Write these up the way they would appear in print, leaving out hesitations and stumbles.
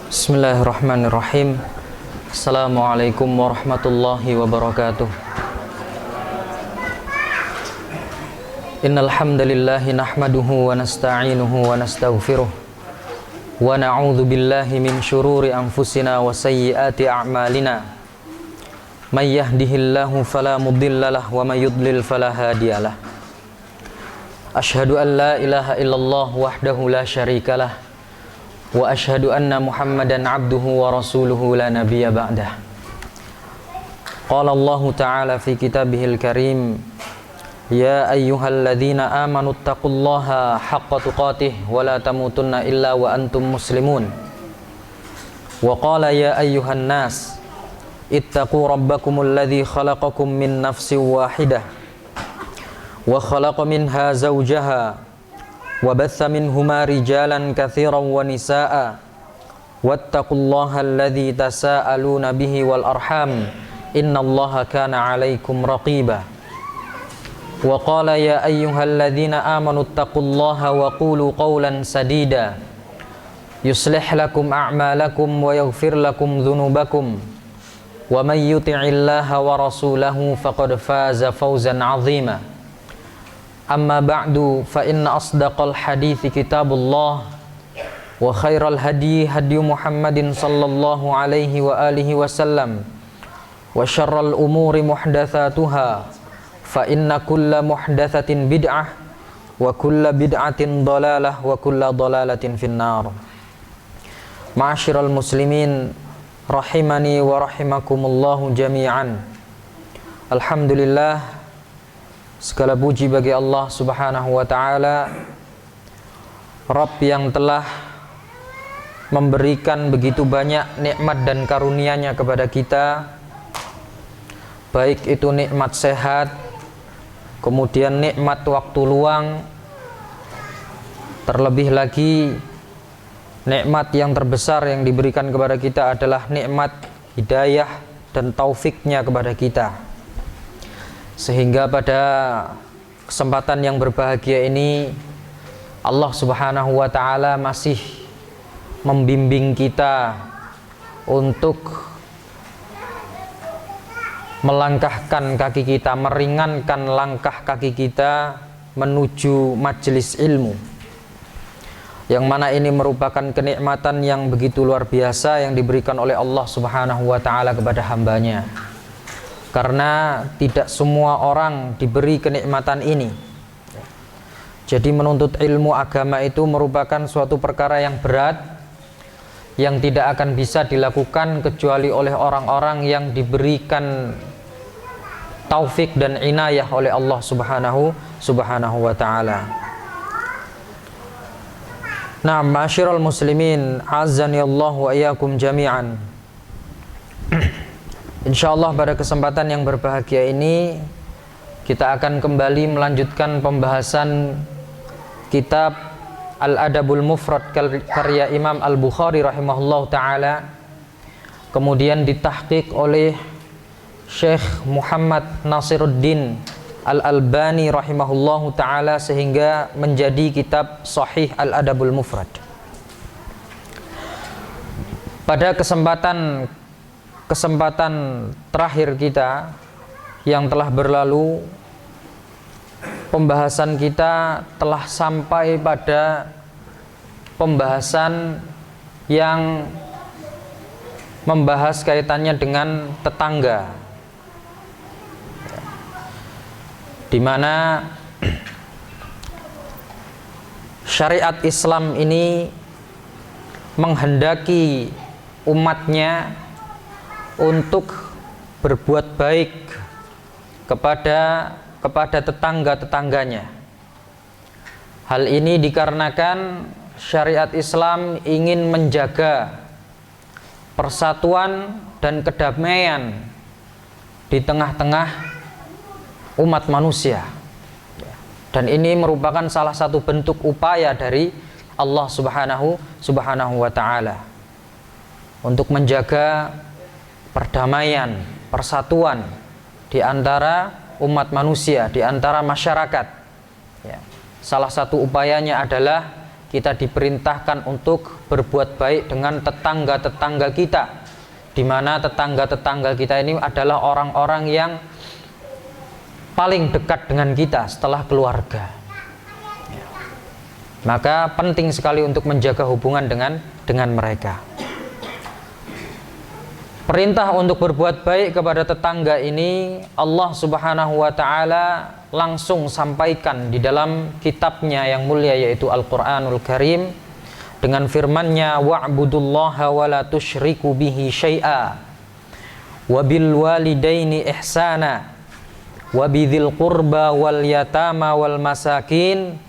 Bismillahirrahmanirrahim. Assalamualaikum warahmatullahi wabarakatuh. Innal hamdalillahi nahmaduhu wa nasta'inuhu wa nastaghfiruh wa na'udzu billahi min syururi anfusina wa sayyiati a'malina. May yahdihillahu fala mudhillalah wa may yudlil fala hadiyalah. Asyhadu an la ilaha illallah wahdahu la syarikalah wa asyhadu anna Muhammadan abduhu wa rasuluhu la nabiyya ba'dah. Qala Allah ta'ala fi kitabihil karim, ya ayyuhalladzina amanu taqullaha haqqa tuqatih wa la tamutunna illa wa antum muslimun. Wa qala ya ayyuhan nas ittaqu rabbakumul ladzi khalaqakum min nafsin wahidah wa khalaqa minha zawjaha wa batha minhuma rijalan katsiran wa nisaa'a wattaqullaha alladzi tasaaluna bihi wal arham innallaha kana 'alaikum raqiba. Wa qala ya ayyuhalladzina amanu taqullaha wa qulu qawlan sadida yuslih lakum a'malakum wa yaghfir lakum dhunubakum wa may yuti'illaha wa rasulahu faqad faza fawzan 'azima. Amma ba'du fa inna asdaqal hadithi kitabullah wa khairal hadi hadi Muhammadin sallallahu alaihi wa alihi wasallam wa syarral umuri muhdatsatuha fa inna kulla muhdatsatin bid'ah wa kulla bid'atin dhalalah wa kulla dhalalatin finnar. Ma'asyiral muslimin rahimani wa rahimakumullahu jami'an. Alhamdulillah, segala puji bagi Allah Subhanahu wa ta'ala, Rabb yang telah memberikan begitu banyak nikmat dan karunia-Nya kepada kita, baik itu nikmat sehat, kemudian nikmat waktu luang, terlebih lagi nikmat yang terbesar yang diberikan kepada kita adalah nikmat hidayah dan taufik-Nya kepada kita. Sehingga pada kesempatan yang berbahagia ini Allah Subhanahu wa ta'ala masih membimbing kita untuk melangkahkan kaki kita, meringankan langkah kaki kita menuju majelis ilmu, yang mana ini merupakan kenikmatan yang begitu luar biasa yang diberikan oleh Allah Subhanahu wa ta'ala kepada hambanya. Karena tidak semua orang diberi kenikmatan ini. Jadi menuntut ilmu agama itu merupakan suatu perkara yang berat, yang tidak akan bisa dilakukan kecuali oleh orang-orang yang diberikan taufik dan inayah oleh Allah Subhanahu wa ta'ala. Nah, ma'asyiral muslimin, azani Allah wa iyyakum jami'an. Insyaallah pada kesempatan yang berbahagia ini kita akan kembali melanjutkan pembahasan kitab Al-Adabul Mufrad karya Imam Al-Bukhari rahimahullah ta'ala, kemudian ditahqiq oleh Syekh Muhammad Nasiruddin Al-Albani rahimahullah ta'ala, sehingga menjadi kitab Sahih Al-Adabul Mufrad. Pada kesempatan terakhir kita yang telah berlalu, pembahasan kita telah sampai pada pembahasan yang membahas kaitannya dengan tetangga, di mana syariat Islam ini menghendaki umatnya untuk berbuat baik kepada tetangga-tetangganya. Hal ini dikarenakan syariat Islam ingin menjaga persatuan dan kedamaian di tengah-tengah umat manusia. Dan ini merupakan salah satu bentuk upaya dari Allah Subhanahu wa ta'ala untuk menjaga perdamaian, persatuan di antara umat manusia, di antara masyarakat. Ya. Salah satu upayanya adalah kita diperintahkan untuk berbuat baik dengan tetangga-tetangga kita, di mana tetangga-tetangga kita ini adalah orang-orang yang paling dekat dengan kita setelah keluarga. Ya. Maka penting sekali untuk menjaga hubungan dengan mereka. Perintah untuk berbuat baik kepada tetangga ini Allah Subhanahu wa taala langsung sampaikan di dalam kitabnya yang mulia, yaitu Al-Qur'anul Karim, dengan firman-Nya, wa'budullaha wa la tusyriku bihi syai'a wa bil walidaini ihsana wa bidzil qurba wal yatama wal masakin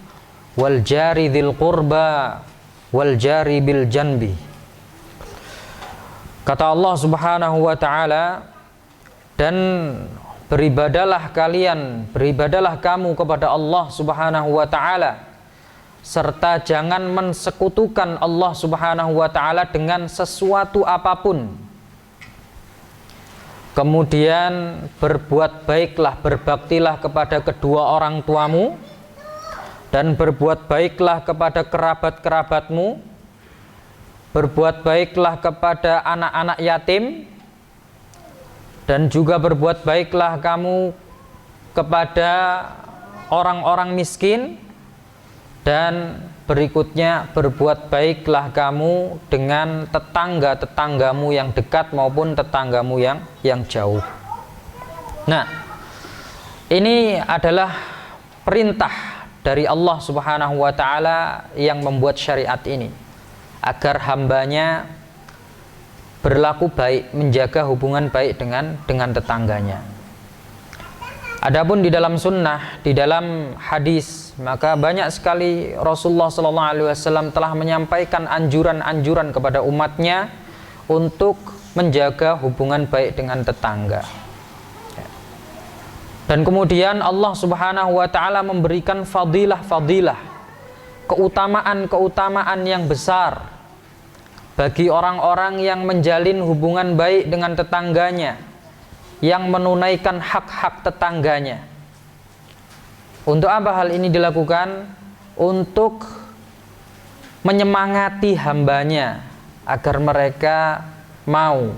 wal jari dzil qurba wal jari bil janbi. Kata Allah Subhanahu wa taala, dan beribadalah kamu kepada Allah Subhanahu wa taala, serta jangan mensekutukan Allah Subhanahu wa taala dengan sesuatu apapun. Kemudian berbuat baiklah, berbaktilah kepada kedua orang tuamu, dan berbuat baiklah kepada kerabat-kerabatmu. Berbuat baiklah kepada anak-anak yatim, dan juga berbuat baiklah kamu kepada orang-orang miskin, dan berikutnya berbuat baiklah kamu dengan tetangga-tetanggamu yang dekat maupun tetanggamu yang jauh. Nah, ini adalah perintah dari Allah Subhanahu wa taala yang membuat syariat ini, agar hambanya berlaku baik, menjaga hubungan baik dengan tetangganya. Adapun di dalam sunnah, di dalam hadis, maka banyak sekali Rasulullah SAW telah menyampaikan anjuran-anjuran kepada umatnya untuk menjaga hubungan baik dengan tetangga. Dan kemudian Allah Subhanahu wa taala memberikan fadilah-fadilah, keutamaan-keutamaan yang besar bagi orang-orang yang menjalin hubungan baik dengan tetangganya, yang menunaikan hak-hak tetangganya. Untuk apa hal ini dilakukan? Untuk menyemangati hambanya agar mereka mau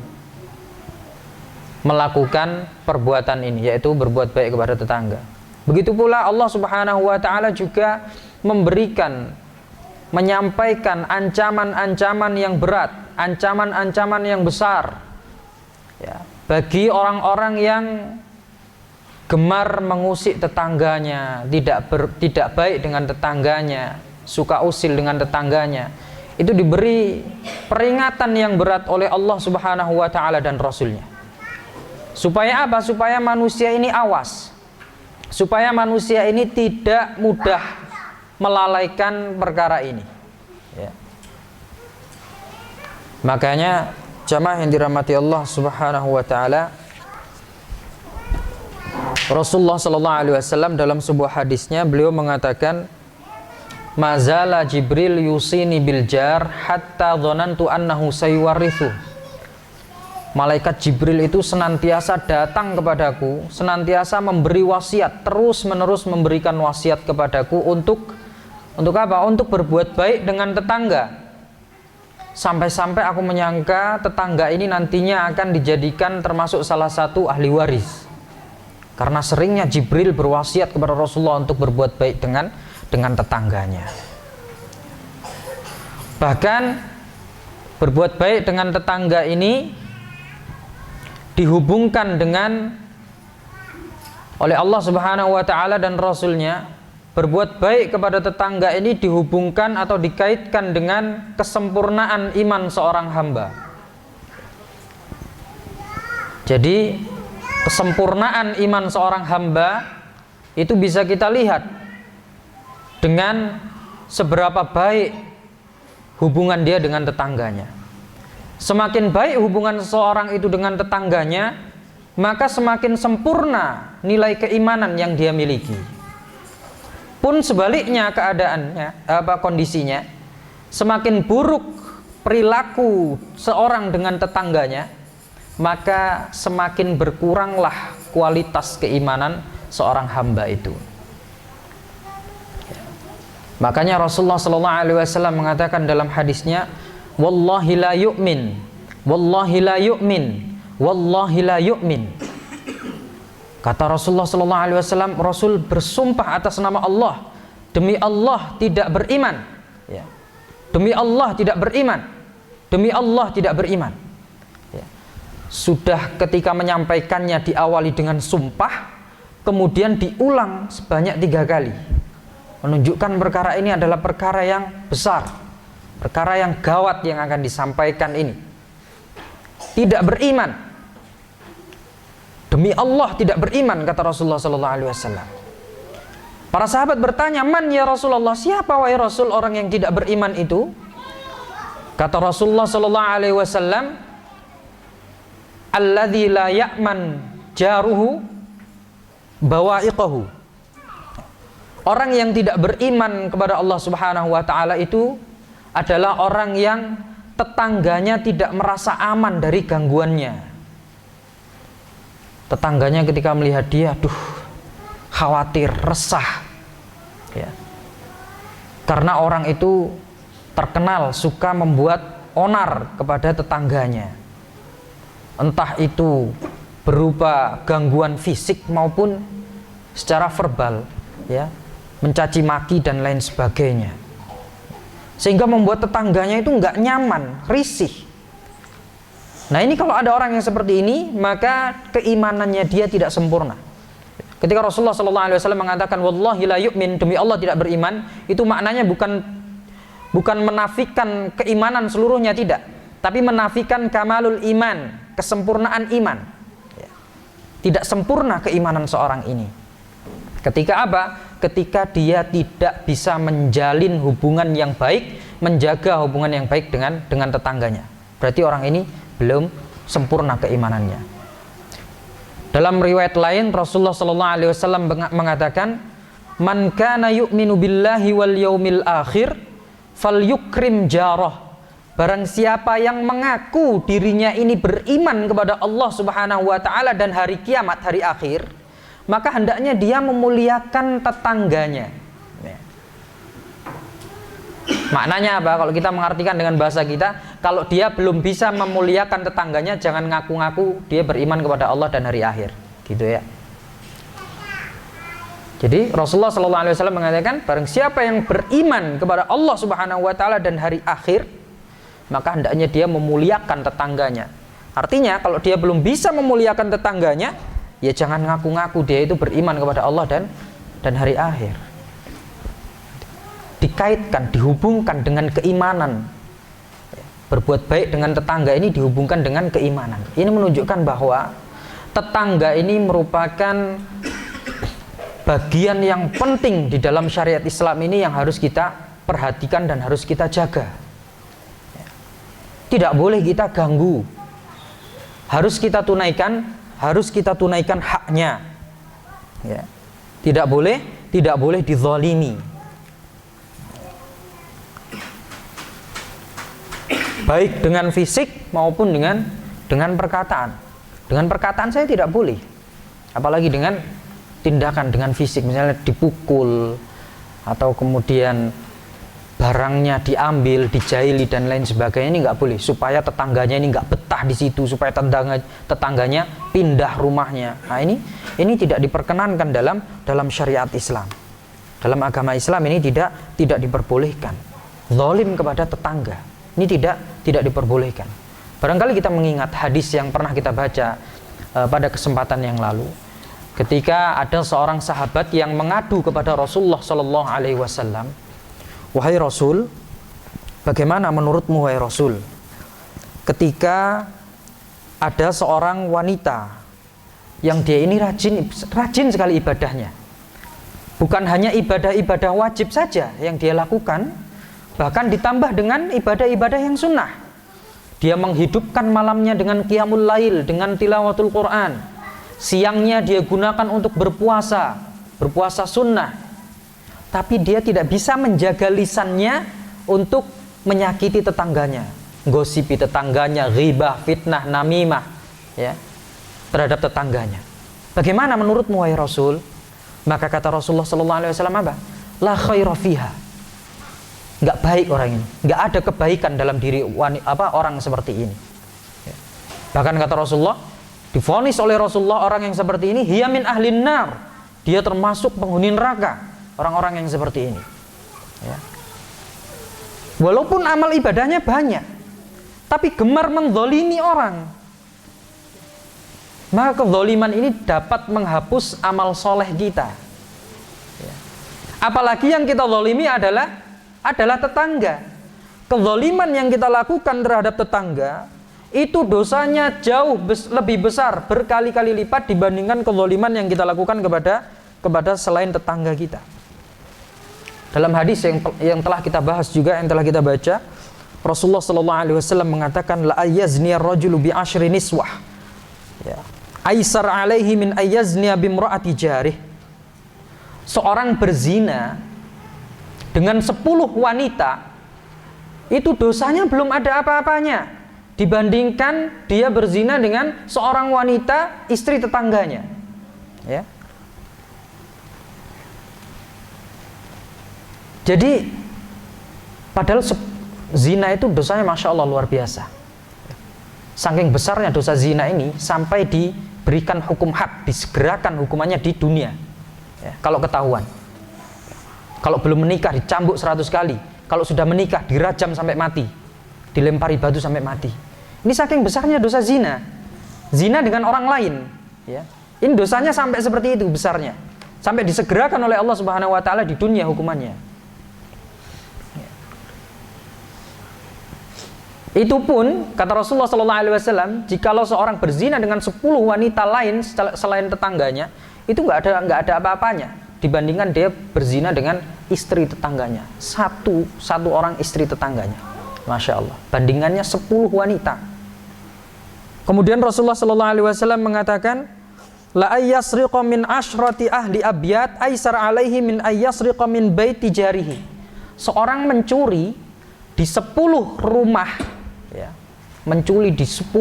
melakukan perbuatan ini, yaitu berbuat baik kepada tetangga. Begitu pula Allah Subhanahu wa taala juga menyampaikan ancaman-ancaman yang berat, ancaman-ancaman yang besar, ya, bagi orang-orang yang gemar mengusik tetangganya, tidak baik dengan tetangganya, suka usil dengan tetangganya. Itu diberi peringatan yang berat oleh Allah Subhanahu wa taala dan Rasulnya. Supaya apa? Supaya manusia ini awas, supaya manusia ini tidak mudah melalaikan perkara ini, ya. Makanya jamaah yang dirahmati Allah Subhanahu wa taala, Rasulullah sallallahu alaihi wasallam dalam sebuah hadisnya beliau mengatakan, mazala Jibril yusini bil jar hatta dzanantu annahu sayuwarithu. Malaikat Jibril itu senantiasa datang kepadaku, senantiasa memberi wasiat, terus-menerus memberikan wasiat kepadaku untuk apa? Untuk berbuat baik dengan tetangga. Sampai-sampai aku menyangka tetangga ini nantinya akan dijadikan termasuk salah satu ahli waris, karena seringnya Jibril berwasiat kepada Rasulullah untuk berbuat baik dengan tetangganya. Bahkan berbuat baik dengan tetangga ini dihubungkan dengan oleh Allah Subhanahu wa taala dan Rasulnya. Berbuat baik kepada tetangga ini dihubungkan atau dikaitkan dengan kesempurnaan iman seorang hamba. Jadi kesempurnaan iman seorang hamba itu bisa kita lihat dengan seberapa baik hubungan dia dengan tetangganya. Semakin baik hubungan seseorang itu dengan tetangganya, maka semakin sempurna nilai keimanan yang dia miliki. Pun sebaliknya keadaannya, kondisinya, semakin buruk perilaku seorang dengan tetangganya, maka semakin berkuranglah kualitas keimanan seorang hamba itu. Makanya Rasulullah sallallahu alaihi wasallam mengatakan dalam hadisnya, wallahi la yu'min, wallahi la yu'min, wallahi la yu'min. Kata Rasulullah sallallahu alaihi wasallam, Rasul bersumpah atas nama Allah, demi Allah tidak beriman. Ya. Demi Allah tidak beriman. Demi Allah tidak beriman. Ya. Sudah ketika menyampaikannya diawali dengan sumpah, kemudian diulang sebanyak 3 kali. Menunjukkan perkara ini adalah perkara yang besar, perkara yang gawat yang akan disampaikan ini. Tidak beriman. Demi Allah tidak beriman, kata Rasulullah sallallahu alaihi wasallam. Para sahabat bertanya, "Man ya Rasulullah? Siapa wahai Rasul orang yang tidak beriman itu?" Kata Rasulullah sallallahu alaihi wasallam, "Alladzi la ya'man jaruhu bawa'iqahu." Orang yang tidak beriman kepada Allah Subhanahu wa taala itu adalah orang yang tetangganya tidak merasa aman dari gangguannya. Tetangganya ketika melihat dia, khawatir, resah. Ya. Karena orang itu terkenal suka membuat onar kepada tetangganya. Entah itu berupa gangguan fisik maupun secara verbal, ya. Mencaci maki dan lain sebagainya, sehingga membuat tetangganya itu nggak nyaman, risih. Nah ini kalau ada orang yang seperti ini, maka keimanannya dia tidak sempurna. Ketika Rasulullah SAW mengatakan wallahi la yu'min, demi Allah tidak beriman, itu maknanya bukan menafikan keimanan seluruhnya, tidak, tapi menafikan kamalul iman, kesempurnaan iman. Tidak sempurna keimanan seorang ini. Ketika apa? Ketika dia tidak bisa menjalin hubungan yang baik, menjaga hubungan yang baik dengan tetangganya. Berarti orang ini belum sempurna keimanannya. Dalam riwayat lain Rasulullah SAW mengatakan, "Man kana yu'minu billahi wal yaumil akhir falyukrim jarah." Barang siapa yang mengaku dirinya ini beriman kepada Allah Subhanahu wa taala dan hari kiamat, hari akhir, maka hendaknya dia memuliakan tetangganya. Ya. Maknanya apa? Kalau kita mengartikan dengan bahasa kita, kalau dia belum bisa memuliakan tetangganya, jangan ngaku-ngaku dia beriman kepada Allah dan hari akhir, gitu ya. Jadi Rasulullah SAW mengatakan, barang siapa yang beriman kepada Allah Subhanahu wa taala dan hari akhir, maka hendaknya dia memuliakan tetangganya. Artinya kalau dia belum bisa memuliakan tetangganya, ya jangan ngaku-ngaku dia itu beriman kepada Allah dan hari akhir. Dikaitkan, dihubungkan dengan keimanan. Berbuat baik dengan tetangga ini dihubungkan dengan keimanan. Ini menunjukkan bahwa tetangga ini merupakan bagian yang penting di dalam syariat Islam ini yang harus kita perhatikan dan harus kita jaga. Tidak boleh kita ganggu. Harus kita tunaikan haknya. Ya. Tidak boleh dizalimi. Baik dengan fisik maupun dengan perkataan. Dengan perkataan saya tidak boleh. Apalagi dengan tindakan, dengan fisik, misalnya dipukul atau kemudian barangnya diambil, dijaili dan lain sebagainya, ini nggak boleh, supaya tetangganya ini nggak betah di situ, supaya tetangganya pindah rumahnya. Nah ini tidak diperkenankan dalam syariat Islam. Dalam agama Islam ini tidak diperbolehkan. Zalim kepada tetangga ini tidak diperbolehkan. Barangkali kita mengingat hadis yang pernah kita baca pada kesempatan yang lalu, ketika ada seorang sahabat yang mengadu kepada Rasulullah SAW. Wahai Rasul, bagaimana menurutmu wahai Rasul, ketika ada seorang wanita yang dia ini rajin sekali ibadahnya, bukan hanya ibadah-ibadah wajib saja yang dia lakukan, bahkan ditambah dengan ibadah-ibadah yang sunnah. Dia menghidupkan malamnya dengan qiyamul lail, dengan tilawatul Quran, siangnya dia gunakan untuk berpuasa sunnah. Tapi dia tidak bisa menjaga lisannya untuk menyakiti tetangganya, gosipi tetangganya, ghibah, fitnah, namimah, ya, terhadap tetangganya. Bagaimana menurutmu wahai Rasul? Maka kata Rasulullah sallallahu alaihi wasallam apa? La khaira fiha. Enggak baik orang ini. Enggak ada kebaikan dalam diri orang seperti ini. Bahkan kata Rasulullah, divonis oleh Rasulullah orang yang seperti ini hiya min ahlin nar. Dia termasuk penghuni neraka, orang-orang yang seperti ini. Ya. Walaupun amal ibadahnya banyak, tapi gemar menzalimi orang. Maka kezaliman ini dapat menghapus amal soleh kita. Ya. Apalagi yang kita zalimi adalah tetangga. Kezaliman yang kita lakukan terhadap tetangga itu dosanya jauh lebih besar, berkali-kali lipat dibandingkan kezaliman yang kita lakukan kepada selain tetangga kita. Dalam hadis yang telah kita bahas juga, yang telah kita baca, Rasulullah sallallahu alaihi wasallam mengatakan la ayazni ar-rajulu bi asyri niswah. Ya. Aisar alaihi min ayazni bimra'ati jarih. Seorang berzina dengan 10 wanita itu dosanya belum ada apa-apanya dibandingkan dia berzina dengan seorang wanita istri tetangganya. Ya. Jadi padahal zina itu dosanya Masya Allah luar biasa. Saking besarnya dosa zina ini sampai diberikan hukum had, disegerakan hukumannya di dunia. Ya, kalau ketahuan. Kalau belum menikah dicambuk 100 kali. Kalau sudah menikah dirajam sampai mati, dilempari batu sampai mati. Ini saking besarnya dosa zina. Zina dengan orang lain. Ya. Ini dosanya sampai seperti itu besarnya. Sampai disegerakan oleh Allah Subhanahu Wa Taala di dunia hukumannya. Itu pun kata Rasulullah SAW, jikalau seorang berzina dengan 10 wanita lain selain tetangganya, itu nggak ada apa-apanya dibandingkan dia berzina dengan istri tetangganya, satu orang istri tetangganya. Masya Allah, bandingannya 10 wanita. Kemudian Rasulullah SAW mengatakan, la ayyasriqa min asyrati ahli abyat aisar alaihi min ayyasriqa min baiti jarihi. Seorang mencuri di 10 rumah, ya, mencuri di 10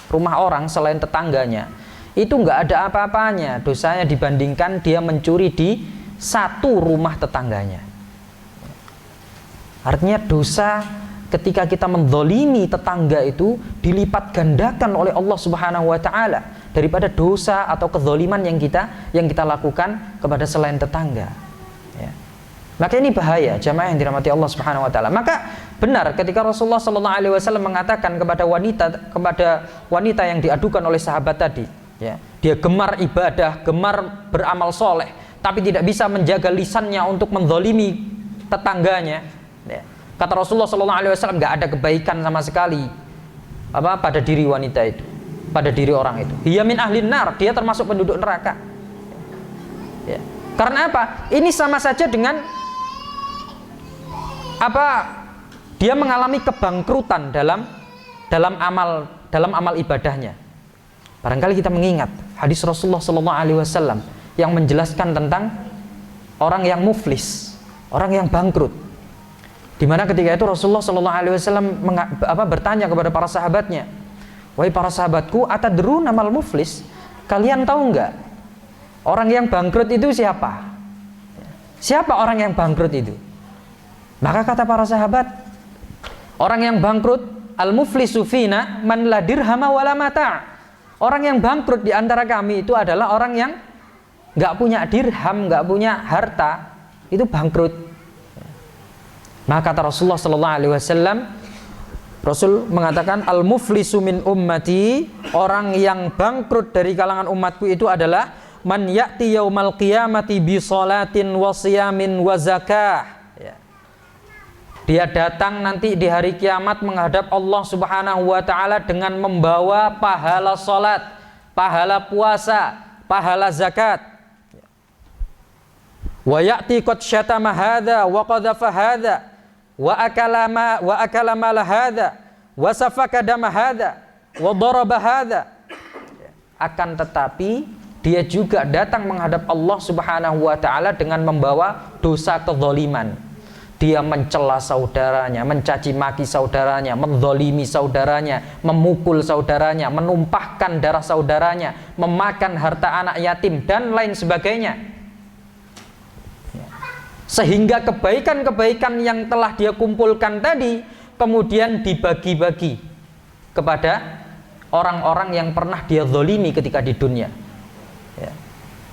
rumah orang selain tetangganya, itu nggak ada apa-apanya dosanya dibandingkan dia mencuri di 1 rumah tetangganya. Artinya dosa ketika kita menzalimi tetangga itu dilipat gandakan oleh Allah Subhanahu Wa Taala daripada dosa atau kezaliman yang kita lakukan kepada selain tetangga. Ya. Maka ini bahaya, jamaah yang dirahmati Allah Subhanahu Wa Taala. Maka benar ketika Rasulullah Sallallahu Alaihi Wasallam mengatakan kepada wanita yang diadukan oleh sahabat tadi, ya, dia gemar ibadah, gemar beramal soleh, tapi tidak bisa menjaga lisannya untuk menzalimi tetangganya. Ya. Kata Rasulullah Sallallahu Alaihi Wasallam, nggak ada kebaikan sama sekali pada diri wanita itu, pada diri orang itu. Hiya min ahlin nar, dia termasuk penduduk neraka. Ya. Karena apa? Ini sama saja dengan dia mengalami kebangkrutan dalam amal ibadahnya. Barangkali kita mengingat hadis Rasulullah Sallallahu Alaihi Wasallam yang menjelaskan tentang orang yang muflis, orang yang bangkrut. Di mana ketika itu Rasulullah Sallallahu Alaihi Wasallam bertanya kepada para sahabatnya, wahai para sahabatku, atadruna mal muflis? Kalian tahu nggak orang yang bangkrut itu siapa? Siapa orang yang bangkrut itu? Maka kata para sahabat, orang yang bangkrut, al-muflisu fina man la dirhama wala mata'. Orang yang bangkrut di antara kami itu adalah orang yang nggak punya dirham, nggak punya harta, itu bangkrut. Maka kata Rasulullah Sallallahu Alaihi Wasallam, Rasul mengatakan al-muflisu min ummati, orang yang bangkrut dari kalangan umatku itu adalah man ya'ti yaumal qiyamati bi sholatin wa siyamin wa zakah. Dia datang nanti di hari kiamat menghadap Allah Subhanahu wa Ta'ala dengan membawa pahala salat, pahala puasa, pahala zakat. Wa ya'ti qad syatama hadza wa qadhafa hadza wa akala mala hadza wa safaka dama hadza wa daraba hadza. Akan tetapi dia juga datang menghadap Allah Subhanahu wa Ta'ala dengan membawa dosa kezaliman. Dia mencela saudaranya, mencaci maki saudaranya, menzalimi saudaranya, memukul saudaranya, menumpahkan darah saudaranya, memakan harta anak yatim, dan lain sebagainya. Sehingga kebaikan-kebaikan yang telah dia kumpulkan tadi kemudian dibagi-bagi kepada orang-orang yang pernah dia zalimi ketika di dunia. Ya.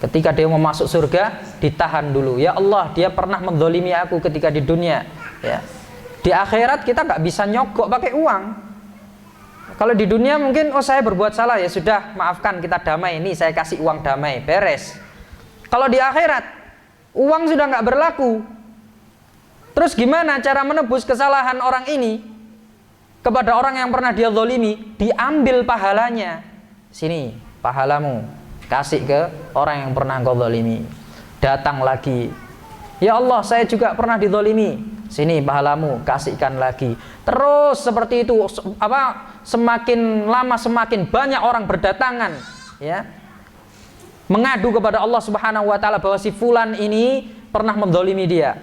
Ketika dia mau masuk surga, ditahan dulu. Ya Allah, dia pernah menzalimi aku ketika di dunia. Ya. Di akhirat kita nggak bisa nyogok pakai uang. Kalau di dunia mungkin, oh saya berbuat salah, ya sudah, maafkan, kita damai, ini saya kasih uang damai, beres. Kalau di akhirat, uang sudah nggak berlaku. Terus gimana cara menebus kesalahan orang ini kepada orang yang pernah dia zalimi? Diambil pahalanya. Sini, pahalamu, kasih ke orang yang pernah kau zalimi. Datang lagi. Ya Allah, saya juga pernah dizalimi. Sini pahalamu, kasihkan lagi. Terus seperti itu, semakin lama semakin banyak orang berdatangan, ya, mengadu kepada Allah Subhanahu wa taala bahwa si fulan ini pernah menzalimi dia.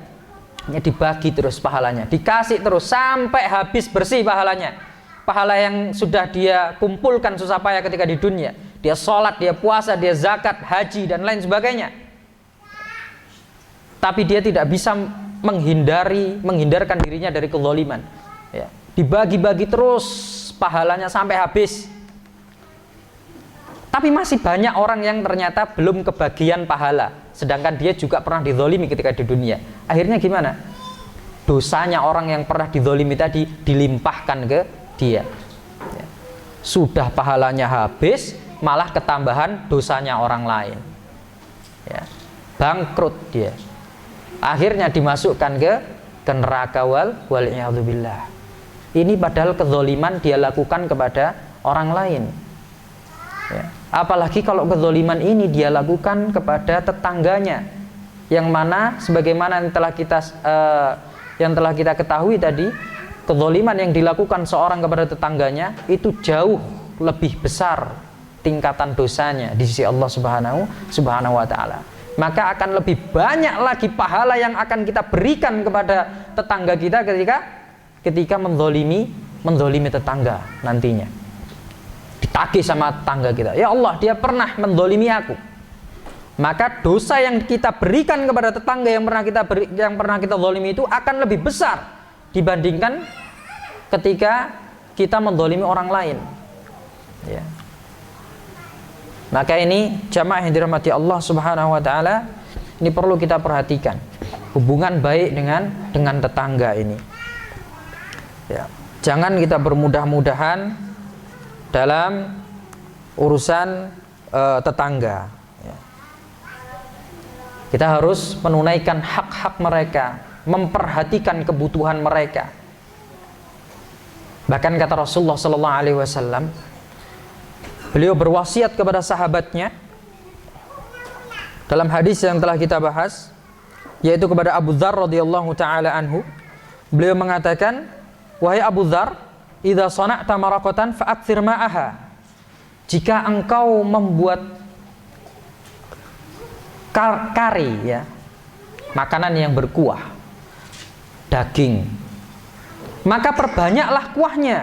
Ya, dibagi terus pahalanya, dikasih terus sampai habis bersih pahalanya. Pahala yang sudah dia kumpulkan susah payah ketika di dunia. Dia sholat, dia puasa, dia zakat, haji dan lain sebagainya. Tapi dia tidak bisa menghindarkan dirinya dari kezaliman. Ya, dibagi-bagi terus pahalanya sampai habis. Tapi masih banyak orang yang ternyata belum kebagian pahala, sedangkan dia juga pernah dizalimi ketika di dunia. Akhirnya gimana? Dosanya orang yang pernah dizalimi tadi dilimpahkan ke dia. Ya. Sudah pahalanya habis, malah ketambahan dosanya orang lain. Ya. Bangkrut dia. Akhirnya dimasukkan ke neraka wal'iyadzubillah. Ini padahal kezaliman dia lakukan kepada orang lain. Ya. Apalagi kalau kezaliman ini dia lakukan kepada tetangganya, yang mana sebagaimana yang telah kita ketahui tadi, kezaliman yang dilakukan seorang kepada tetangganya itu jauh lebih besar tingkatan dosanya di sisi Allah Subhanahu wa taala. Maka akan lebih banyak lagi pahala yang akan kita berikan kepada tetangga kita ketika menzalimi tetangga nantinya. Ditagih sama tetangga kita, ya Allah, dia pernah menzalimi aku. Maka dosa yang kita berikan kepada tetangga yang pernah kita zalimi itu akan lebih besar dibandingkan ketika kita menzalimi orang lain. Ya. Maka ini jamaah yang dirahmati Allah Subhanahu wa taala, ini perlu kita perhatikan hubungan baik dengan tetangga ini. Ya. Jangan kita bermudah-mudahan dalam urusan tetangga. Ya. Kita harus menunaikan hak-hak mereka, memperhatikan kebutuhan mereka. Bahkan kata Rasulullah sallallahu alaihi wasallam, beliau berwasiat kepada sahabatnya dalam hadis yang telah kita bahas, yaitu kepada Abu Dzar radhiyallahu taala anhu. Beliau mengatakan, wahai Abu Dzar, idza sana'ta maraqatan fa'aktsir ma'aha. Jika engkau membuat kari, ya, makanan yang berkuah, daging, maka perbanyaklah kuahnya.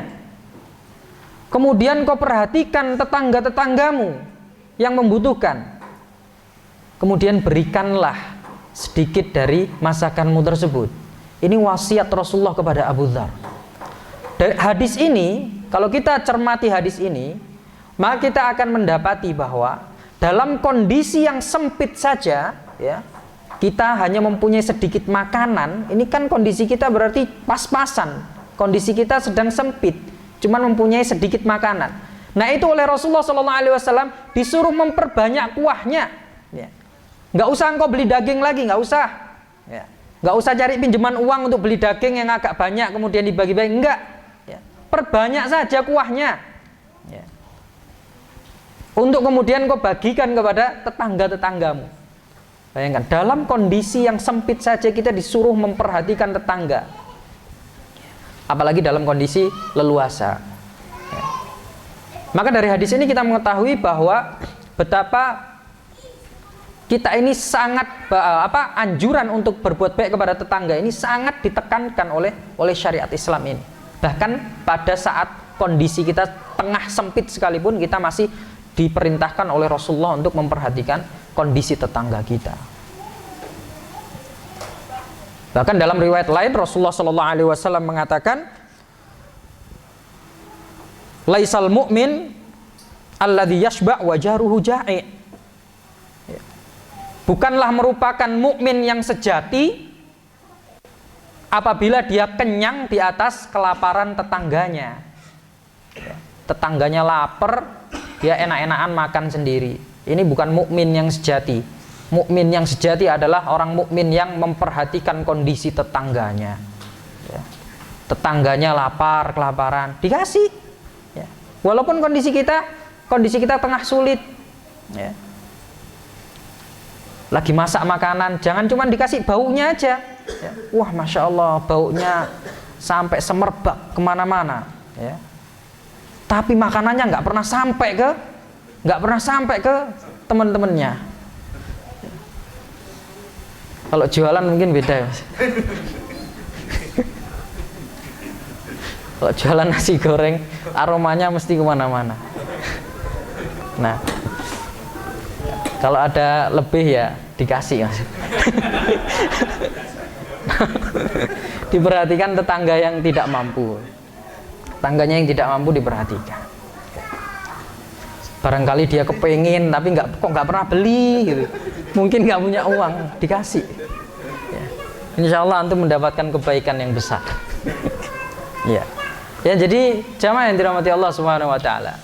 Kemudian kau perhatikan tetangga-tetanggamu yang membutuhkan. Kemudian berikanlah sedikit dari masakanmu tersebut. Ini wasiat Rasulullah kepada Abu Dzar. Dari hadis ini, kalau kita cermati hadis ini, maka kita akan mendapati bahwa dalam kondisi yang sempit saja, ya, kita hanya mempunyai sedikit makanan. Ini kan kondisi kita berarti pas-pasan. Kondisi kita sedang sempit, cuman mempunyai sedikit makanan. Nah, itu oleh Rasulullah SAW disuruh memperbanyak kuahnya. Ya. Nggak usah engkau beli daging lagi, nggak usah. Ya. Nggak usah cari pinjaman uang untuk beli daging yang agak banyak kemudian dibagi-bagi. Enggak. Ya. Perbanyak saja kuahnya. Ya. Untuk kemudian kau bagikan kepada tetangga-tetanggamu. Bayangkan, dalam kondisi yang sempit saja kita disuruh memperhatikan tetangga. Apalagi dalam kondisi leluasa. Ya. Maka dari hadis ini kita mengetahui bahwa betapa kita ini sangat anjuran untuk berbuat baik kepada tetangga ini sangat ditekankan oleh syariat Islam ini. Bahkan pada saat kondisi kita tengah sempit sekalipun, kita masih diperintahkan oleh Rasulullah untuk memperhatikan kondisi tetangga kita. Bahkan dalam riwayat lain Rasulullah sallallahu alaihi wasallam mengatakan, laisal mu'min alladzi yashba' wa jaruhu ja'i. Bukanlah merupakan mukmin yang sejati apabila dia kenyang di atas kelaparan tetangganya. Tetangganya lapar, dia enak-enakan makan sendiri. Ini bukan mukmin yang sejati. Mukmin yang sejati adalah orang mukmin yang memperhatikan kondisi tetangganya. Tetangganya lapar, kelaparan, dikasih. Walaupun kondisi kita tengah sulit. Lagi masak makanan, jangan cuma dikasih baunya aja. Wah, masya Allah, baunya sampai semerbak kemana-mana. Tapi makanannya nggak pernah sampai ke teman-temannya. Kalau jualan mungkin beda ya, Mas. Kalau jualan nasi goreng, aromanya mesti kemana-mana. Nah, kalau ada lebih ya dikasih, Mas. Diperhatikan tetangga yang tidak mampu. Tetangganya yang tidak mampu diperhatikan. Barangkali dia kepengin tapi kok nggak pernah beli gitu. Mungkin nggak punya uang, dikasih. Insya Allah antum mendapatkan kebaikan yang besar. Ya, jadi jamaah yang dirahmati Allah Subhanahu wa taala.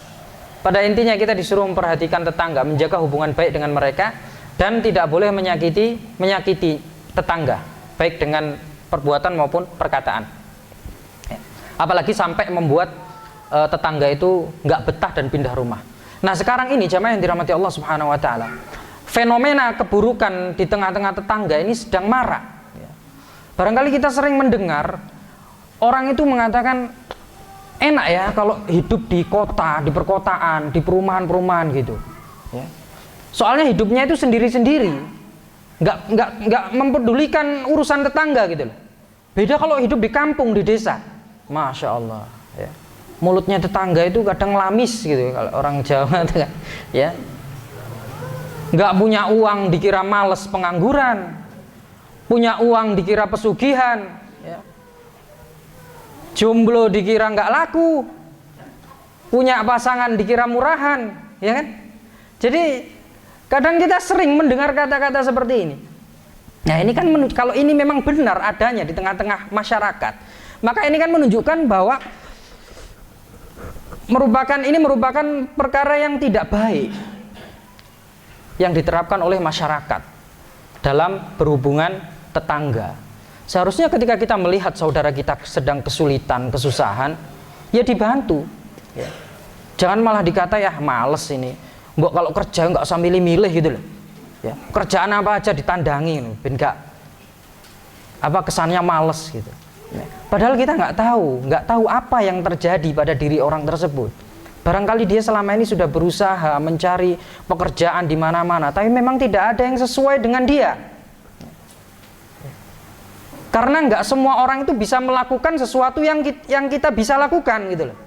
Pada intinya kita disuruh memperhatikan tetangga, menjaga hubungan baik dengan mereka dan tidak boleh menyakiti tetangga, baik dengan perbuatan maupun perkataan. Apalagi sampai membuat tetangga itu nggak betah dan pindah rumah. Nah, sekarang ini jamaah yang dirahmati Allah Subhanahu wa taala, fenomena keburukan di tengah-tengah tetangga ini sedang marak. Barangkali kita sering mendengar orang itu mengatakan, enak ya kalau hidup di kota, di perkotaan, di perumahan-perumahan gitu. Soalnya hidupnya itu sendiri-sendiri, nggak mempedulikan urusan tetangga gitu loh. Beda kalau hidup di kampung, di desa, masya Allah. Mulutnya tetangga itu kadang lamis gitu kalau orang Jawa, ya. Nggak punya uang dikira males pengangguran, punya uang dikira pesugihan, jomblo dikira nggak laku, punya pasangan dikira murahan, ya kan? Jadi kadang kita sering mendengar kata-kata seperti ini. Nah, ini kan kalau ini memang benar adanya di tengah-tengah masyarakat, maka ini kan menunjukkan bahwa merupakan perkara yang tidak baik yang diterapkan oleh masyarakat dalam berhubungan tetangga. Seharusnya ketika kita melihat saudara kita sedang kesulitan, kesusahan, ya dibantu. Jangan malah dikata ya males ini, nggak, kalau kerja nggak usah milih-milih gitu loh. Kerjaan apa aja ditandangi, ben kesannya males gitu. Padahal kita nggak tahu apa yang terjadi pada diri orang tersebut. Barangkali dia selama ini sudah berusaha mencari pekerjaan di mana-mana, tapi memang tidak ada yang sesuai dengan dia. Karena nggak semua orang itu bisa melakukan sesuatu yang kita bisa lakukan gitu loh.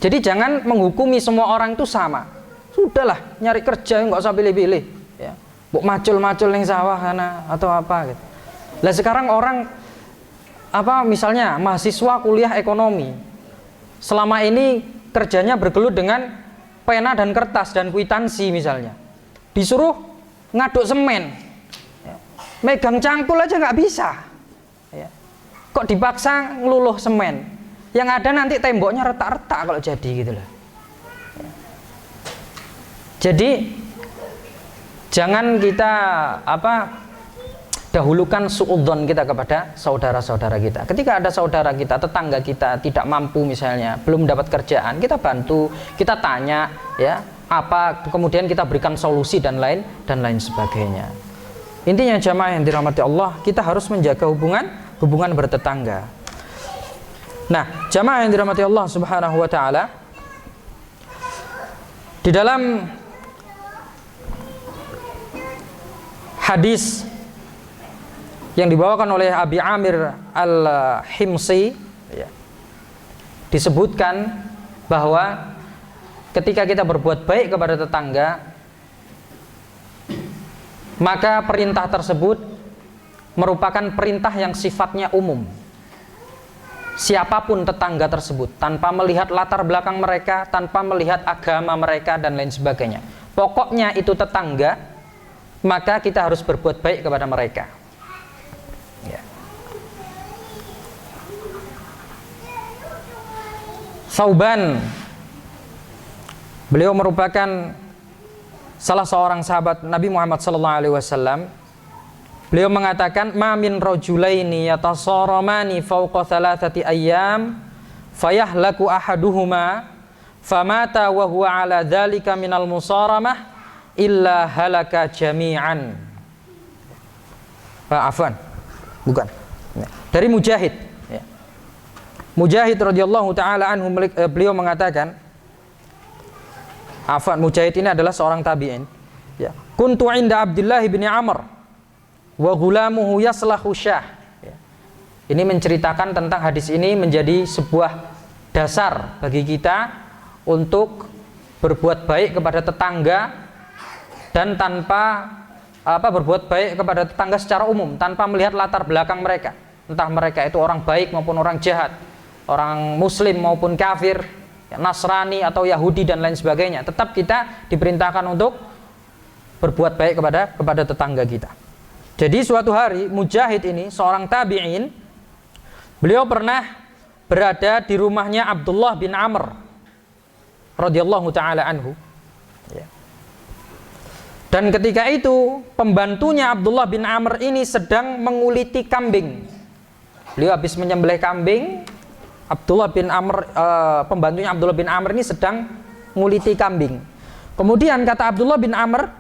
Jadi jangan menghukumi semua orang itu sama. Sudahlah, nyari kerja nggak usah pilih-pilih. Buk macul-macul yang sawah sana atau apa gitu. Lah sekarang orang misalnya mahasiswa kuliah ekonomi, selama ini kerjanya bergelut dengan pena dan kertas dan kwitansi misalnya, disuruh ngaduk semen, megang cangkul aja nggak bisa, kok dipaksa ngeluluh semen, yang ada nanti temboknya retak-retak kalau jadi gitu loh. Jadi jangan kita dahulukan suudzon kita kepada saudara-saudara kita. Ketika ada saudara kita, tetangga kita tidak mampu misalnya, belum dapat kerjaan, kita bantu, kita tanya ya, kemudian kita berikan solusi dan lain sebagainya. Intinya jamaah yang dirahmati Allah, kita harus menjaga hubungan bertetangga. Nah, jamaah yang dirahmati Allah Subhanahu wa taala, di dalam hadis yang dibawakan oleh Abi Amir Al-Himsi, disebutkan bahwa ketika kita berbuat baik kepada tetangga, maka perintah tersebut merupakan perintah yang sifatnya umum. Siapapun tetangga tersebut, tanpa melihat latar belakang mereka, tanpa melihat agama mereka dan lain sebagainya. Pokoknya itu tetangga, maka kita harus berbuat baik kepada mereka. Ya. Thauban, beliau merupakan salah seorang sahabat Nabi Muhammad SAW. Beliau mengatakan, "Ma min rajulaini yatasaramani fawqa thalathati ayyam fayahlaku ahaduhuma famata wa huwa ala dzalika minal musaramah illa halaka jami'an." Afwan. Bukan. Dari Mujahid. Mujahid radhiyallahu taala anhu, beliau mengatakan, Mujahid ini adalah seorang tabi'in. Ya. Kuntu inda Abdullah bin Amr wa ghulamuhu yaslahu syah. Ini menceritakan tentang hadis ini menjadi sebuah dasar bagi kita untuk berbuat baik kepada tetangga dan tanpa berbuat baik kepada tetangga secara umum tanpa melihat latar belakang mereka. Entah mereka itu orang baik maupun orang jahat, orang muslim maupun kafir, Nasrani atau Yahudi dan lain sebagainya. Tetap kita diperintahkan untuk berbuat baik kepada tetangga kita. Jadi suatu hari Mujahid ini seorang tabi'in, beliau pernah berada di rumahnya Abdullah bin Amr radhiyallahu taala anhu. Dan ketika itu pembantunya Abdullah bin Amr ini sedang menguliti kambing. Beliau habis menyembelih kambing. Abdullah bin Amr, pembantunya Abdullah bin Amr ini sedang menguliti kambing. Kemudian kata Abdullah bin Amr,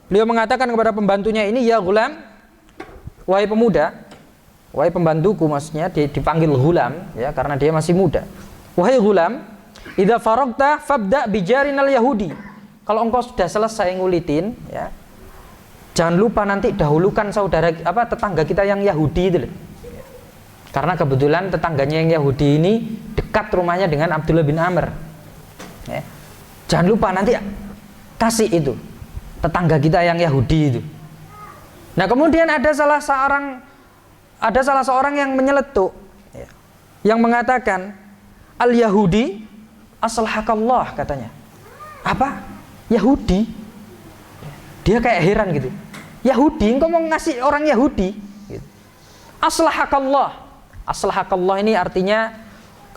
beliau mengatakan kepada pembantunya ini, "Ya gulam, wahai pemuda," wahai pembantuku maksudnya, dipanggil gulam ya karena dia masih muda. "Wahai gulam, idza faragta fabda bijarinal yahudi." Kalau engkau sudah selesai ngulitin ya, jangan lupa nanti dahulukan tetangga kita yang Yahudi itu. Karena kebetulan tetangganya yang Yahudi ini dekat rumahnya dengan Abdullah bin Amr. Ya. Jangan lupa nanti kasih itu tetangga kita yang Yahudi itu. Nah kemudian ada salah seorang yang menyeletuk, ya, yang mengatakan, "Al-Yahudi aslahakallah," katanya. Apa? Yahudi? Dia kayak heran gitu. Yahudi? Engkau mau ngasih orang Yahudi? Gitu. Aslahakallah. Aslahakallah ini artinya,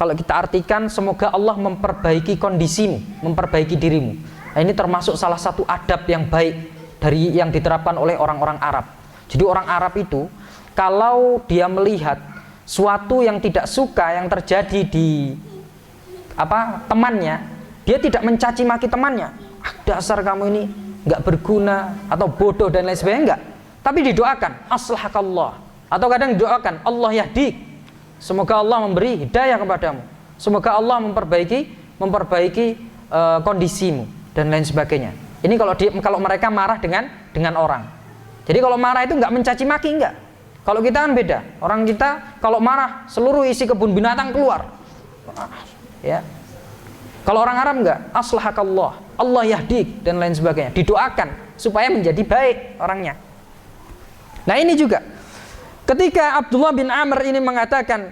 kalau kita artikan, semoga Allah memperbaiki kondisimu, memperbaiki dirimu. Nah, ini termasuk salah satu adab yang baik dari yang diterapkan oleh orang-orang Arab. Jadi orang Arab itu kalau dia melihat suatu yang tidak suka yang terjadi di temannya, dia tidak mencaci maki temannya. Dasar kamu ini nggak berguna atau bodoh dan lain sebagainya, enggak. Tapi didoakan aslahakallah, atau kadang didoakan Allah yahdik, semoga Allah memberi hidayah kepadamu, semoga Allah memperbaiki kondisimu dan lain sebagainya. Ini kalau mereka marah dengan orang. Jadi kalau marah itu nggak mencaci maki, enggak. Kalau kita kan beda. Orang kita kalau marah seluruh isi kebun binatang keluar. Ya. Kalau orang Arab enggak, aslahakallah, Allah yahdik dan lain sebagainya. Didoakan supaya menjadi baik orangnya. Nah ini juga ketika Abdullah bin Amr ini mengatakan,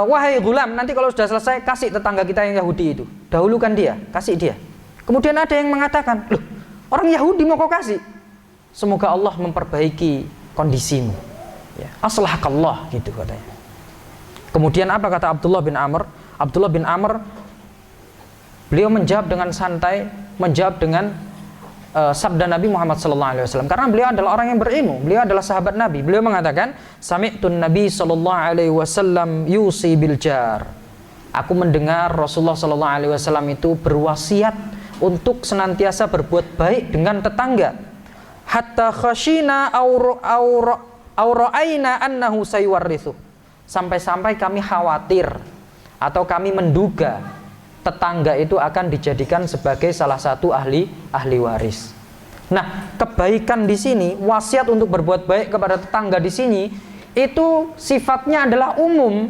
"Wahai gulam, nanti kalau sudah selesai kasih tetangga kita yang Yahudi itu, dahulukan dia, kasih dia." Kemudian ada yang mengatakan, "Loh, orang Yahudi mau kau kasih? Semoga Allah memperbaiki kondisimu." Ya, aslahakallah gitu katanya. Kemudian apa kata Abdullah bin Amr? Abdullah bin Amr beliau menjawab dengan santai, menjawab dengan sabda Nabi Muhammad SAW. Karena beliau adalah orang yang berilmu, beliau adalah sahabat Nabi. Beliau mengatakan, "Sami'tun Nabi SAW yusi bil jar." Aku mendengar Rasulullah SAW itu berwasiat untuk senantiasa berbuat baik dengan tetangga. Hatta khashina aura'aina annahu sayuwarrithu. Sampai-sampai kami khawatir atau kami menduga tetangga itu akan dijadikan sebagai salah satu ahli waris. Nah, kebaikan di sini, wasiat untuk berbuat baik kepada tetangga di sini itu sifatnya adalah umum,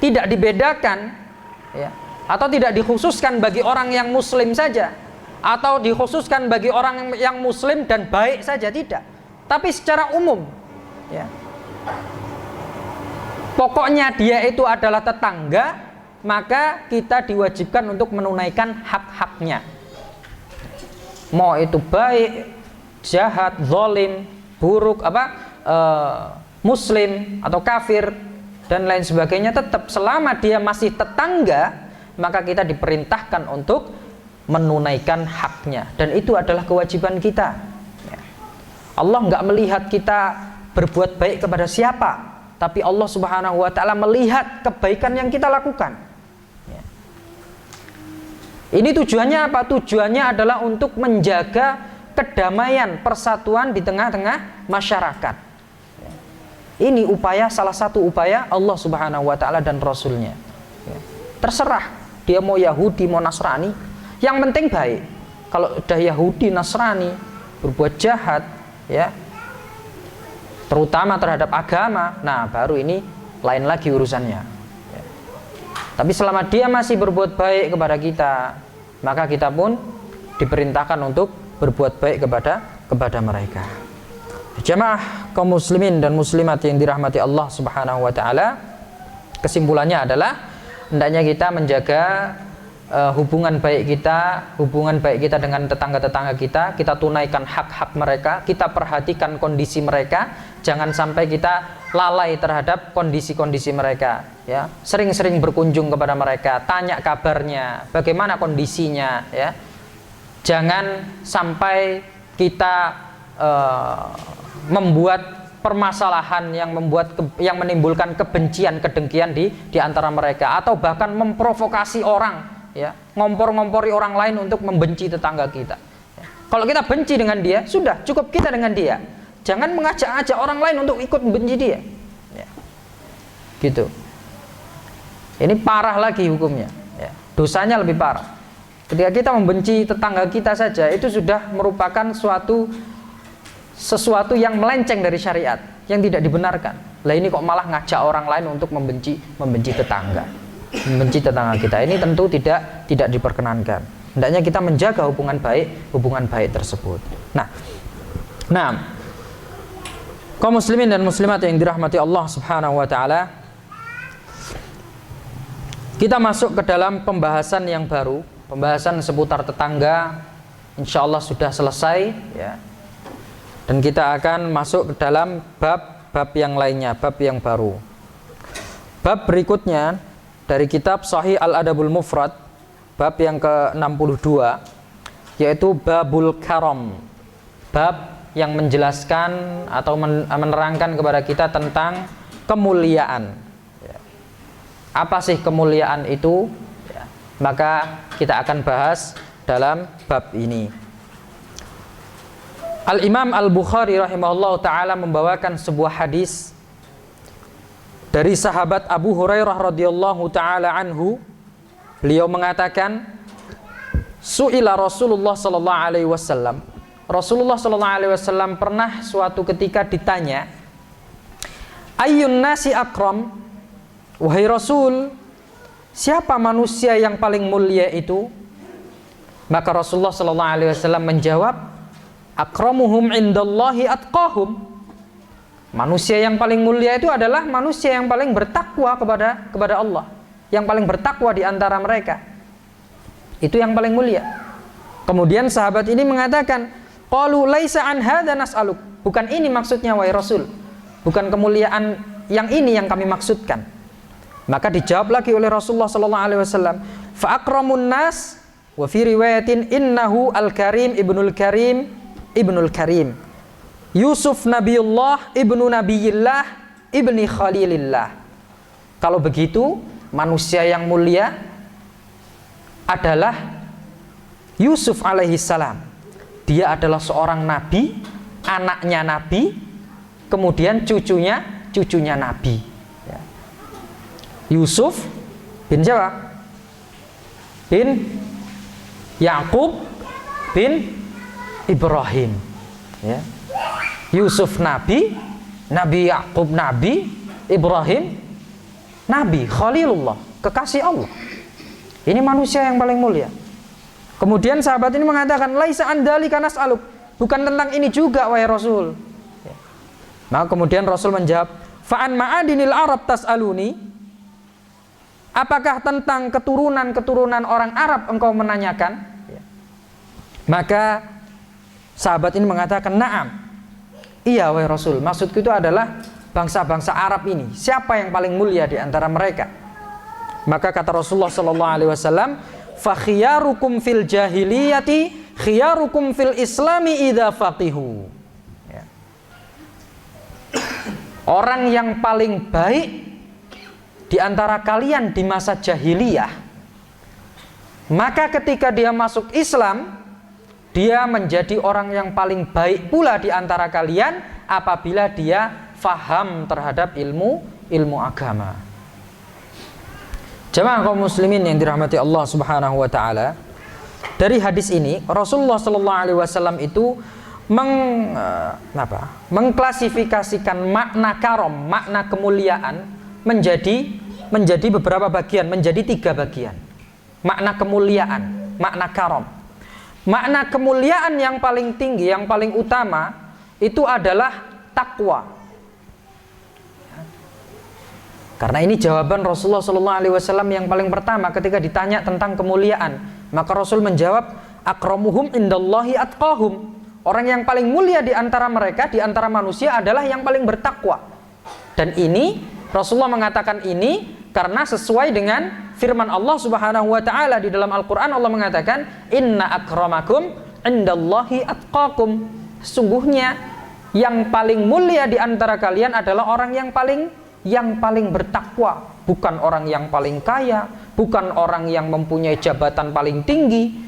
tidak dibedakan, ya, atau tidak dikhususkan bagi orang yang muslim saja, atau dikhususkan bagi orang yang muslim dan baik saja, tidak. Tapi secara umum, ya. Pokoknya dia itu adalah tetangga, maka kita diwajibkan untuk menunaikan hak-haknya. Mau itu baik, jahat, zalim, buruk, muslim atau kafir dan lain sebagainya, tetap selama dia masih tetangga, maka kita diperintahkan untuk menunaikan haknya, dan itu adalah kewajiban kita. Allah nggak melihat kita berbuat baik kepada siapa, tapi Allah Subhanahu wa ta'ala melihat kebaikan yang kita lakukan. Ini tujuannya apa? Tujuannya adalah untuk menjaga kedamaian, persatuan di tengah-tengah masyarakat. Ini upaya, salah satu upaya Allah Subhanahu wa ta'ala dan Rasulnya. Terserah dia mau Yahudi, mau Nasrani, yang penting baik. Kalau udah Yahudi, Nasrani berbuat jahat, ya, terutama terhadap agama, nah baru ini lain lagi urusannya. Tapi selama dia masih berbuat baik kepada kita, maka kita pun diperintahkan untuk berbuat baik kepada mereka. Jamaah kaum muslimin dan muslimat yang dirahmati Allah Subhanahu wa ta'ala, kesimpulannya adalah hendaknya kita menjaga hubungan baik kita dengan tetangga-tetangga kita tunaikan hak-hak mereka, kita perhatikan kondisi mereka, jangan sampai kita lalai terhadap kondisi-kondisi mereka, ya. Sering-sering berkunjung kepada mereka, tanya kabarnya, bagaimana kondisinya, ya. Jangan sampai kita membuat permasalahan yang menimbulkan kebencian, kedengkian di antara mereka, atau bahkan memprovokasi orang, ya, ngompor-ngompori orang lain untuk membenci tetangga kita. Ya. Kalau kita benci dengan dia, sudah cukup kita dengan dia. Jangan mengajak-ajak orang lain untuk ikut membenci dia. Ya. Gitu. Ini parah lagi hukumnya. Ya. Dosanya lebih parah. Ketika kita membenci tetangga kita saja, itu sudah merupakan sesuatu yang melenceng dari syariat, yang tidak dibenarkan. Lah ini kok malah ngajak orang lain untuk membenci tetangga. Membenci tetangga kita, ini tentu tidak diperkenankan. Hendaknya kita menjaga hubungan baik tersebut. Nah, kaum muslimin dan muslimat yang dirahmati Allah Subhanahu wa ta'ala, kita masuk ke dalam pembahasan yang baru, pembahasan seputar tetangga. Insya Allah sudah selesai, ya. Dan kita akan masuk ke dalam bab yang lainnya, bab yang baru. Bab berikutnya dari kitab Sahih Al-Adabul Mufrad, bab yang ke-62, yaitu Babul Karam, bab yang menjelaskan atau menerangkan kepada kita tentang kemuliaan. Apa sih kemuliaan itu? Maka kita akan bahas dalam bab ini. Al-Imam Al-Bukhari rahimahullah ta'ala membawakan sebuah hadis dari sahabat Abu Hurairah radhiyallahu ta'ala anhu. Beliau mengatakan, Su'ila Rasulullah sallallahu alaihi wasallam. Rasulullah sallallahu alaihi wasallam pernah suatu ketika ditanya, Ayyun nasi akram? Wahai Rasul, siapa manusia yang paling mulia itu? Maka Rasulullah sallallahu alaihi wasallam menjawab, akramuhum indallahi atqahum. Manusia yang paling mulia itu adalah manusia yang paling bertakwa kepada Allah, yang paling bertakwa di antara mereka. Itu yang paling mulia. Kemudian sahabat ini mengatakan, qalu laisa an hadza nas'aluk. Bukan ini maksudnya wahai Rasul. Bukan kemuliaan yang ini yang kami maksudkan. Maka dijawab lagi oleh Rasulullah sallallahu alaihi wasallam, fa akramun nas wa fi riwayatin innahu al-karim ibnul karim Yusuf Nabiullah ibnu Nabiyillah ibni Khalilillah. Kalau begitu, manusia yang mulia adalah Yusuf alaihi salam. Dia adalah seorang nabi, anaknya nabi, kemudian cucunya nabi. Yusuf bin siapa? Bin Yakub bin Ibrahim, ya. Yusuf nabi, Nabi Yakub nabi, Ibrahim nabi, Khalilullah, kekasih Allah. Ini manusia yang paling mulia. Kemudian sahabat ini mengatakan, laisa andali kanas aluk. Bukan tentang ini juga wahai Rasul. Ya. Maka kemudian Rasul menjawab, fa'an ma'adinil Arab tas'aluni, apakah tentang keturunan-keturunan orang Arab engkau menanyakan? Maka sahabat ini mengatakan, na'am, iya wahai Rasul, maksudku itu adalah bangsa-bangsa Arab ini, siapa yang paling mulia di antara mereka? Maka kata Rasulullah sallallahu alaihi wasallam, fa khiyarukum fil jahiliyati khiyarukum fil islami idza faqihu. Ya. Orang yang paling baik di antara kalian di masa jahiliyah, maka ketika dia masuk Islam, dia menjadi orang yang paling baik pula di antara kalian apabila dia faham terhadap ilmu agama. Jamaah kaum muslimin yang dirahmati Allah Subhanahu wa taala, dari hadis ini Rasulullah sallallahu alaihi wasallam itu mengklasifikasikan makna karom, makna kemuliaan menjadi beberapa bagian, menjadi 3 bagian. Makna kemuliaan, makna karom. Makna kemuliaan yang paling tinggi, yang paling utama itu adalah takwa. Karena ini jawaban Rasulullah SAW yang paling pertama ketika ditanya tentang kemuliaan. Maka Rasul menjawab, akramuhum indallahi atqahum. Orang yang paling mulia di antara mereka, di antara manusia adalah yang paling bertakwa. Dan ini Rasulullah mengatakan ini karena sesuai dengan firman Allah Subhanahu wa taala di dalam Al-Qur'an. Allah mengatakan, inna akramakum indallahi atqakum. Sungguhnya yang paling mulia di antara kalian adalah orang yang paling bertakwa, bukan orang yang paling kaya, bukan orang yang mempunyai jabatan paling tinggi,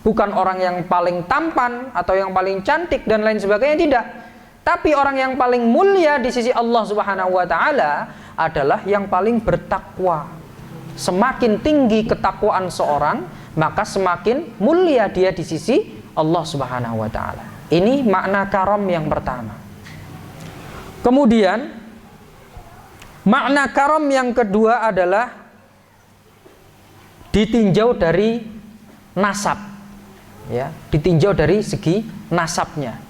bukan orang yang paling tampan atau yang paling cantik dan lain sebagainya, tidak. Tapi orang yang paling mulia di sisi Allah Subhanahu wa taala adalah yang paling bertakwa. Semakin tinggi ketakwaan seorang, maka semakin mulia dia di sisi Allah Subhanahu wa taala. Ini makna karam yang pertama. Kemudian makna karam yang kedua adalah ditinjau dari nasab, ya, ditinjau dari segi nasabnya.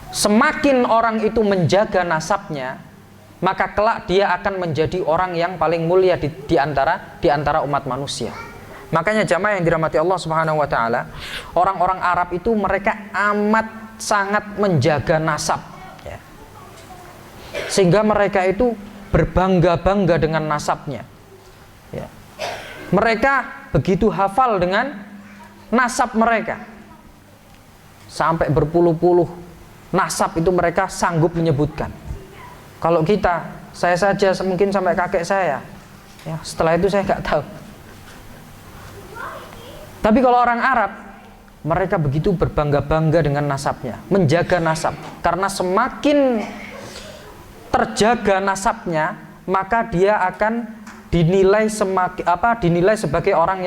Semakin orang itu menjaga nasabnya, maka kelak dia akan menjadi orang yang paling mulia di antara umat manusia. Makanya jamaah yang dirahmati Allah Subhanahu wa taala, orang-orang Arab itu mereka amat sangat menjaga nasab, ya. Sehingga mereka itu berbangga-bangga dengan nasabnya, ya. Mereka begitu hafal dengan nasab mereka, sampai berpuluh-puluh nasab itu mereka sanggup menyebutkan. Kalau saya saja mungkin sampai kakek saya, ya, setelah itu saya nggak tahu. Tapi kalau orang Arab, mereka begitu berbangga-bangga dengan nasabnya, menjaga nasab, karena semakin terjaga nasabnya, maka dia akan dinilai sebagai orang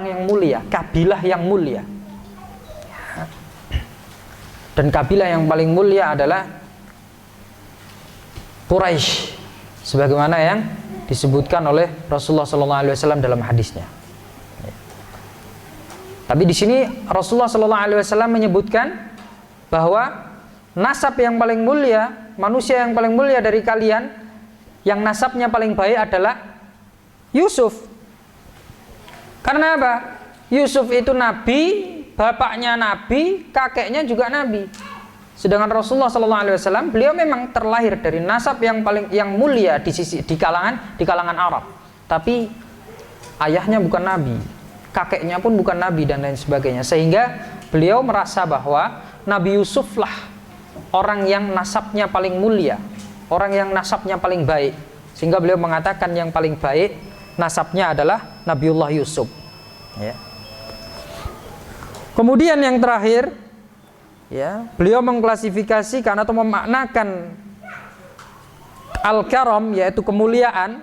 yang mulia, kabilah yang mulia. Dan kabilah yang paling mulia adalah Quraisy, sebagaimana yang disebutkan oleh Rasulullah SAW dalam hadisnya. Tapi di sini Rasulullah SAW menyebutkan bahwa nasab yang paling mulia, manusia yang paling mulia dari kalian, yang nasabnya paling baik adalah Yusuf. Karena apa? Yusuf itu nabi, bapaknya nabi, kakeknya juga nabi. Sedangkan Rasulullah SAW, beliau memang terlahir dari nasab yang mulia di kalangan Arab. Tapi ayahnya bukan nabi, kakeknya pun bukan nabi dan lain sebagainya. Sehingga beliau merasa bahwa Nabi Yusuflah orang yang nasabnya paling mulia, orang yang nasabnya paling baik. Sehingga beliau mengatakan yang paling baik nasabnya adalah Nabiullah Yusuf, ya. Kemudian yang terakhir, ya, beliau mengklasifikasikan atau memaknakan al-karam, yaitu kemuliaan,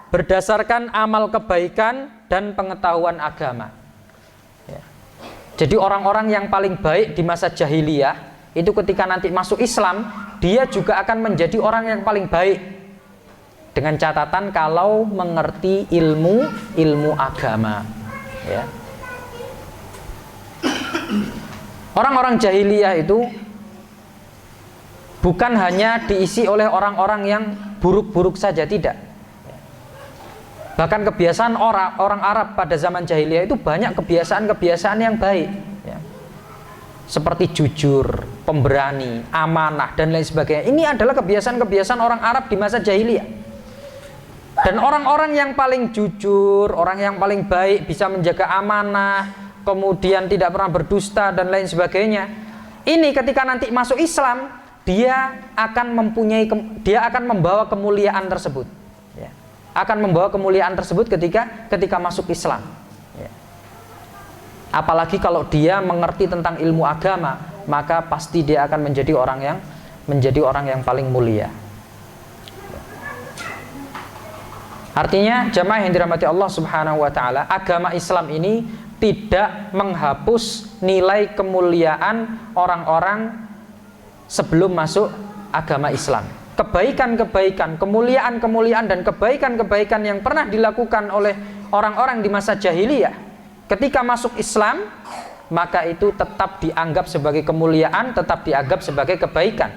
berdasarkan amal kebaikan dan pengetahuan agama, ya. Jadi orang-orang yang paling baik di masa jahiliyah itu ketika nanti masuk Islam, dia juga akan menjadi orang yang paling baik, dengan catatan kalau mengerti ilmu agama, ya. Orang-orang jahiliyah itu bukan hanya diisi oleh orang-orang yang buruk-buruk saja, tidak. Bahkan kebiasaan orang Arab pada zaman jahiliyah itu banyak kebiasaan-kebiasaan yang baik, ya. Seperti jujur, pemberani, amanah, dan lain sebagainya. Ini adalah kebiasaan-kebiasaan orang Arab di masa jahiliyah. Dan orang-orang yang paling jujur, orang yang paling baik, bisa menjaga amanah, kemudian tidak pernah berdusta dan lain sebagainya. Ini ketika nanti masuk Islam, dia akan membawa kemuliaan tersebut. Ya. Akan membawa kemuliaan tersebut ketika masuk Islam. Ya. Apalagi kalau dia mengerti tentang ilmu agama, maka pasti dia akan menjadi orang yang paling mulia. Artinya jamaah yang dirahmati Allah Subhanahu wa taala, agama Islam ini tidak menghapus nilai kemuliaan orang-orang sebelum masuk agama Islam. Kebaikan-kebaikan, kemuliaan-kemuliaan dan kebaikan-kebaikan yang pernah dilakukan oleh orang-orang di masa jahiliyah, ketika masuk Islam, maka itu tetap dianggap sebagai kemuliaan, tetap dianggap sebagai kebaikan.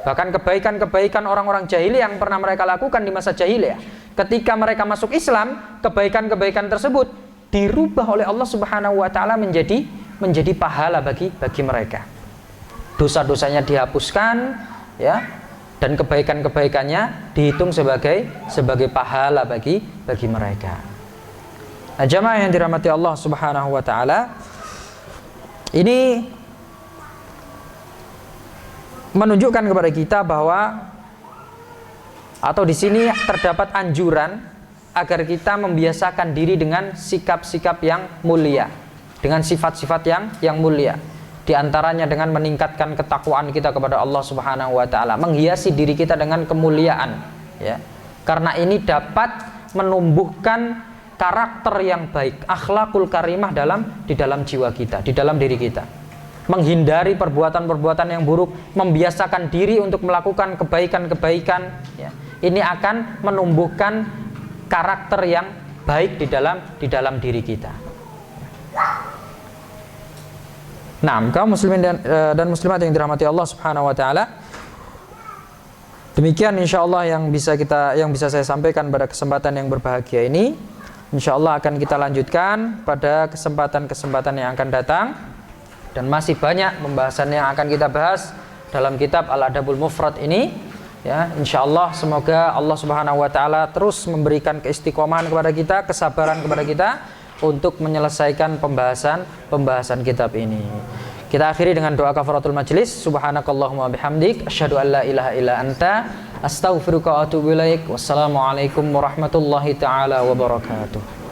Bahkan kebaikan-kebaikan orang-orang jahiliyah yang pernah mereka lakukan di masa jahiliyah, ketika mereka masuk Islam, kebaikan-kebaikan tersebut dirubah oleh Allah Subhanahu wa taala menjadi pahala bagi mereka. Dosa-dosanya dihapuskan, ya, dan kebaikan-kebaikannya dihitung sebagai pahala bagi mereka. Nah, jamaah yang dirahmati Allah Subhanahu wa taala, ini menunjukkan kepada kita bahwa, atau di sini terdapat anjuran agar kita membiasakan diri dengan sikap-sikap yang mulia, dengan sifat-sifat yang mulia. Di antaranya dengan meningkatkan ketakwaan kita kepada Allah Subhanahu wa taala, menghiasi diri kita dengan kemuliaan, ya. Karena ini dapat menumbuhkan karakter yang baik, akhlakul karimah di dalam jiwa kita, di dalam diri kita. Menghindari perbuatan-perbuatan yang buruk, membiasakan diri untuk melakukan kebaikan-kebaikan, ya. Ini akan menumbuhkan karakter yang baik di dalam diri kita. Nah, kaum muslimin dan muslimat yang dirahmati Allah Subhanahu wa taala, demikian insyaallah yang bisa saya sampaikan pada kesempatan yang berbahagia ini. Insyaallah akan kita lanjutkan pada kesempatan-kesempatan yang akan datang, dan masih banyak pembahasan yang akan kita bahas dalam kitab Al-Adabul Mufrad ini, ya. Insyaallah semoga Allah Subhanahu wa taala terus memberikan keistiqomahan kepada kita, kesabaran kepada kita untuk menyelesaikan pembahasan kitab ini. Kita akhiri dengan doa kafaratul majlis. Subhanakallahumma bihamdik, asyhadu an la ilaha illa anta, astaghfiruka wa atubu ilaik. Wassalamualaikum warahmatullahi taala wabarakatuh.